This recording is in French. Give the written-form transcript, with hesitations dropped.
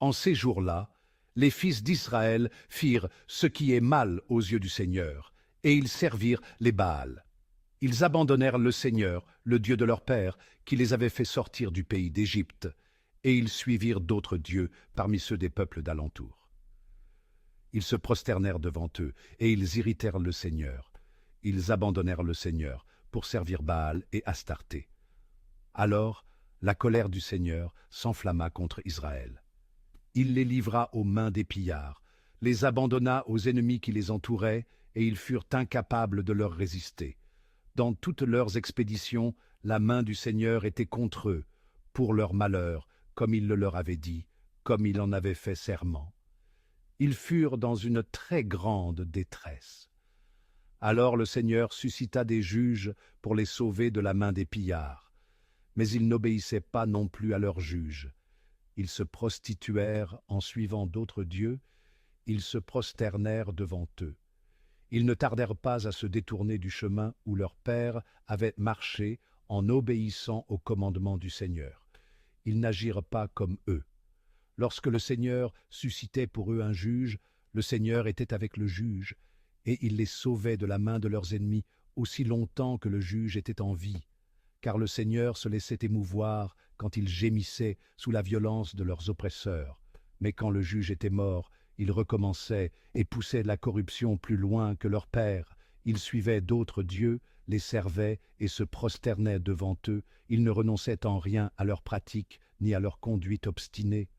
En ces jours-là, les fils d'Israël firent ce qui est mal aux yeux du Seigneur, et ils servirent les Baals. Ils abandonnèrent le Seigneur, le Dieu de leur père, qui les avait fait sortir du pays d'Égypte, et ils suivirent d'autres dieux parmi ceux des peuples d'alentour. Ils se prosternèrent devant eux, et ils irritèrent le Seigneur. Ils abandonnèrent le Seigneur pour servir Baal et Astarté. Alors la colère du Seigneur s'enflamma contre Israël. Il les livra aux mains des pillards, les abandonna aux ennemis qui les entouraient, et ils furent incapables de leur résister. Dans toutes leurs expéditions, la main du Seigneur était contre eux, pour leur malheur, comme il le leur avait dit, comme il en avait fait serment. Ils furent dans une très grande détresse. Alors le Seigneur suscita des juges pour les sauver de la main des pillards. Mais ils n'obéissaient pas non plus à leurs juges. Ils se prostituèrent en suivant d'autres dieux, ils se prosternèrent devant eux. Ils ne tardèrent pas à se détourner du chemin où leur père avait marché en obéissant au commandement du Seigneur. Ils n'agirent pas comme eux. Lorsque le Seigneur suscitait pour eux un juge, le Seigneur était avec le juge, et il les sauvait de la main de leurs ennemis aussi longtemps que le juge était en vie, car le Seigneur se laissait émouvoir quand ils gémissaient sous la violence de leurs oppresseurs. Mais quand le juge était mort, ils recommençaient et poussaient la corruption plus loin que leur père. Ils suivaient d'autres dieux, les servaient et se prosternaient devant eux. Ils ne renonçaient en rien à leurs pratiques ni à leur conduite obstinée.